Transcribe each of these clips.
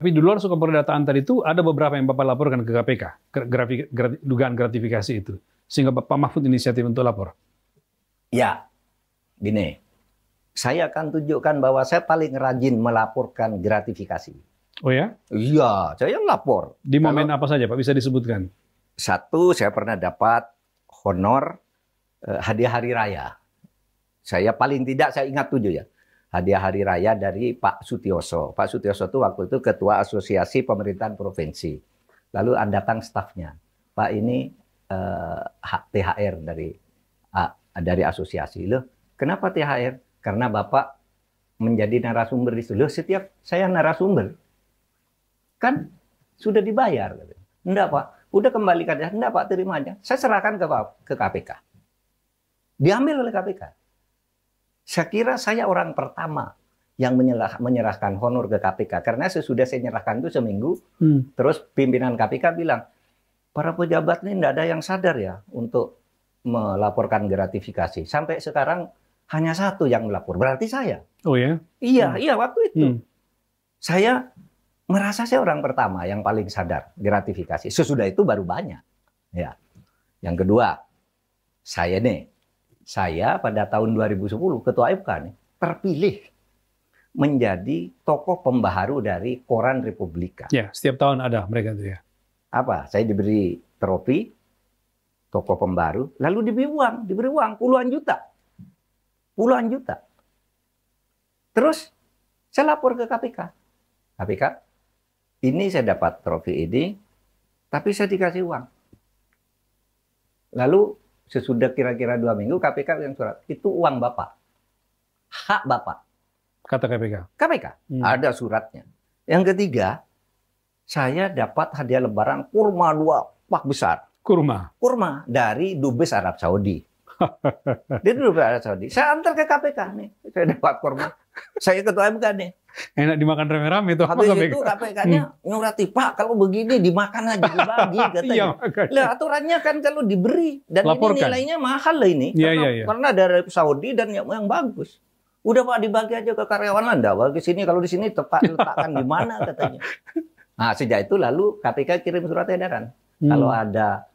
Tapi di luar suka pendataan tadi itu ada beberapa yang Bapak laporkan ke KPK, dugaan gratifikasi itu. Sehingga Bapak Mahfud inisiatif untuk lapor. Ya, gini. Saya akan tunjukkan bahwa saya paling rajin melaporkan gratifikasi. Oh ya? Iya, saya lapor. Di momen apa saja Pak, bisa disebutkan? Satu, saya pernah dapat honor hadiah hari raya. Saya paling tidak, saya ingat 7 ya. Hadiah hari raya dari Pak Sutioso. Pak Sutioso itu waktu itu ketua asosiasi pemerintahan provinsi. Lalu datang stafnya. Pak ini THR dari asosiasi. Loh, kenapa THR? Karena Bapak menjadi narasumber di situ. Loh, setiap saya narasumber. Kan sudah dibayar. Enggak Pak, udah kembalikan aja. Enggak Pak, terima aja. Saya serahkan ke KPK. Diambil oleh KPK. Saya kira saya orang pertama yang menyerahkan honor ke KPK. Karena sesudah saya menyerahkan itu seminggu, terus pimpinan KPK bilang, para pejabat ini tidak ada yang sadar ya untuk melaporkan gratifikasi. Sampai sekarang hanya 1 yang melapor. Berarti saya. Oh ya? Iya, waktu itu. Saya merasa saya orang pertama yang paling sadar gratifikasi. Sesudah itu baru banyak. Ya. Yang kedua, saya pada tahun 2010 ketua FK nih, terpilih menjadi tokoh pembaharu dari Koran Republika. Ya, setiap tahun ada mereka itu ya. Apa? Saya diberi trofi tokoh pembaharu, lalu diberi uang puluhan juta. Puluhan juta. Terus saya lapor ke KPK. KPK, ini saya dapat trofi ini, tapi saya dikasih uang. Lalu sesudah kira-kira 2 minggu KPK yang surat, itu uang Bapak. Hak Bapak. Kata KPK. KPK, ada suratnya. Yang ketiga, saya dapat hadiah lebaran kurma 2 pak besar. Kurma Dari Dubes Arab Saudi. Dia Dubes Arab Saudi. Saya antar ke KPK nih. Saya dapat kurma. Saya ketua MK nih. Enak dimakan rame-rame itu. Habis itu KPK-nya nyurati, Pak kalau begini dimakan aja dibagi katanya. Iya, lah aturannya kan kalau diberi dan laporkan. Ini nilainya mahal lah ini karena dari Saudi dan yang bagus. Udah Pak dibagi aja ke karyawan lah, enggak bagi sini, kalau di sini letakkan di mana katanya. Nah, sejak itu lalu KPK kirim surat edaran. Kalau ada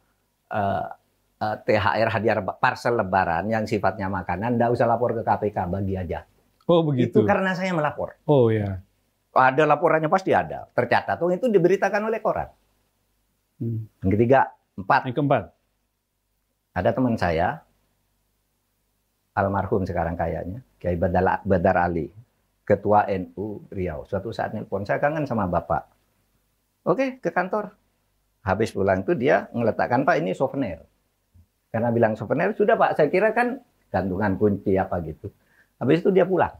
THR hadiah parcel lebaran yang sifatnya makanan, enggak usah lapor ke KPK, bagi aja. Oh begitu. Itu karena saya melapor. Oh ya. Ada laporannya pasti ada, tercatat. Oh itu diberitakan oleh koran. Yang ketiga, Yang keempat. Ada teman saya, almarhum sekarang kayaknya, Kiai Badar Ali, Ketua NU Riau. Suatu saat nelpon, saya kangen sama Bapak. Oke, ke kantor. Habis pulang itu dia ngeletakkan, Pak ini souvenir. Karena bilang souvenir, sudah Pak, saya kira kan gantungan kunci apa gitu. Habis itu dia pulang.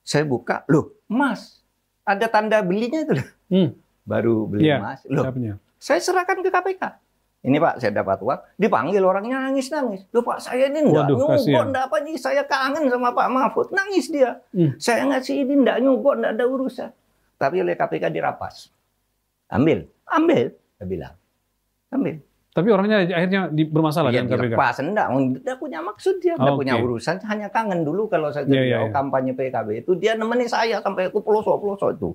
Saya buka, loh Mas, ada tanda belinya itu loh. Baru beli Mas. Loh, saya serahkan ke KPK. Ini Pak, saya dapat uang. Dipanggil orangnya nangis-nangis. Loh Pak, saya ini enggak nyogok, enggak apa nih. Saya kangen sama Pak Mahfud. Nangis dia. Saya ngasih ini enggak nyogok, enggak ada urusan. Tapi oleh KPK dirapas. Ambil. Saya bilang. Ambil. Tapi orangnya akhirnya bermasalah dengan KPK. Pas enggak punya maksud dia, enggak punya urusan, hanya kangen dulu kalau saya kampanye PKB itu dia nemeni saya sampai ke pelosok-pelosok itu.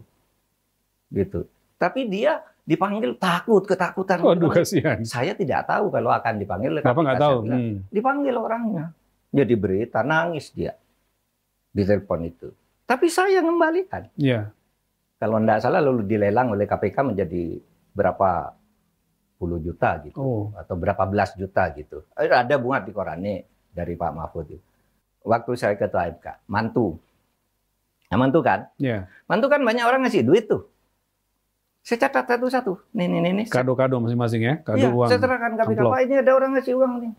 Gitu. Tapi dia dipanggil ketakutan. Waduh, kasihan. Saya tidak tahu kalau akan dipanggil oleh KPK. Bapak nggak tahu. Dipanggil orangnya. Jadi berita nangis dia. Di telepon itu. Tapi saya kembalikan. Iya. Kalau enggak salah lalu dilelang oleh KPK menjadi berapa puluh juta gitu, atau berapa belas juta gitu. Ada bunga di koran nih dari Pak Mahfud itu. Waktu saya ketua MK, mantu. Nah, mantu kan? Yeah. Mantu kan banyak orang ngasih duit tuh. Saya catat satu-satu. Nih. Kado-kado masing-masing ya, kado uang. Saya serahkan KPK, Pak ini ada orang ngasih uang nih.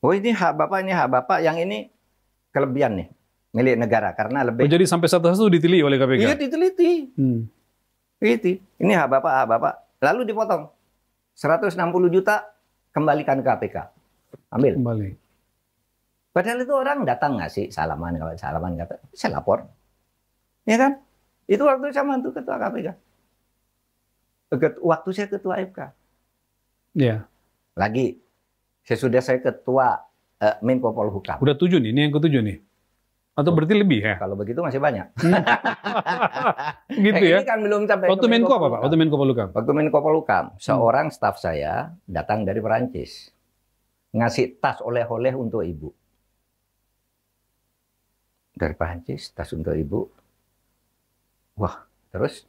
Oh ini hak Bapak, yang ini kelebihan nih, milik negara karena lebih. Oh, jadi sampai satu-satu diteliti oleh KPK? Iya diteliti. Ini hak Bapak. Lalu dipotong 160 juta kembalikan ke KPK. Ambil. Kembali. Padahal itu orang datang ngasih salaman kata, saya lapor. Ya kan? Itu waktu saya mantu ketua KPK. Waktu saya ketua FK. Iya. Lagi sesudah saya ketua Menko Polhukam. Udah 7 nih, ini yang ke-7 nih. Atau berarti lebih ya? Kalau begitu masih banyak. Gitu ya? Ini kan belum sampai Waktu ke Menko apa, Pak? Waktu Menko Polhukam? Waktu Menko Polhukam, seorang staf saya datang dari Perancis. Ngasih tas oleh-oleh untuk ibu. Dari Perancis, tas untuk ibu. Wah, terus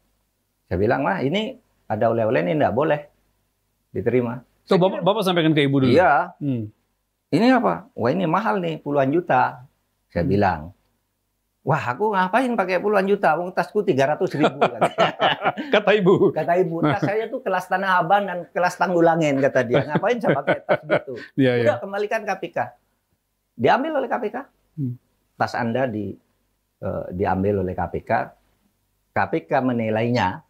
saya bilang, "Mah, ini ada oleh-oleh, ini enggak boleh diterima." So, Bapak sampaikan ke Ibu dulu? Iya. Ini apa? Wah, ini mahal nih, puluhan juta. Saya bilang, wah, aku ngapain pakai puluhan juta? Wong tasku 300.000. Kata Ibu. Kata ibu, tas saya tuh kelas Tanah Abang dan kelas Tanggulangin, kata dia. Ngapain saya pakai tas gitu? Udah, kembalikan KPK. Diambil oleh KPK. Tas Anda diambil oleh KPK. KPK menilainya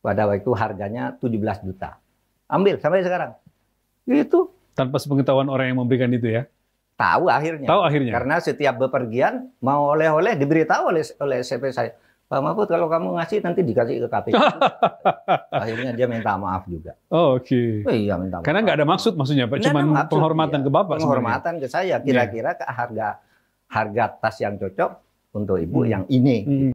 pada waktu harganya 17 juta. Ambil sampai sekarang. Gitu. Tanpa sepengetahuan orang yang memberikan itu ya? Tahu akhirnya. Tahu akhirnya. Karena setiap bepergian mau oleh-oleh diberitahu oleh CP saya. Pak Mahfud, kalau kamu ngasih nanti dikasih ke KPK. Akhirnya dia minta maaf juga. Oh, oke. Oh, iya, minta maaf. Karena nggak ada maksud maksudnya, Pak. Cuma penghormatan ke Bapak. Penghormatan ke saya. Kira-kira harga tas yang cocok untuk ibu yang ini.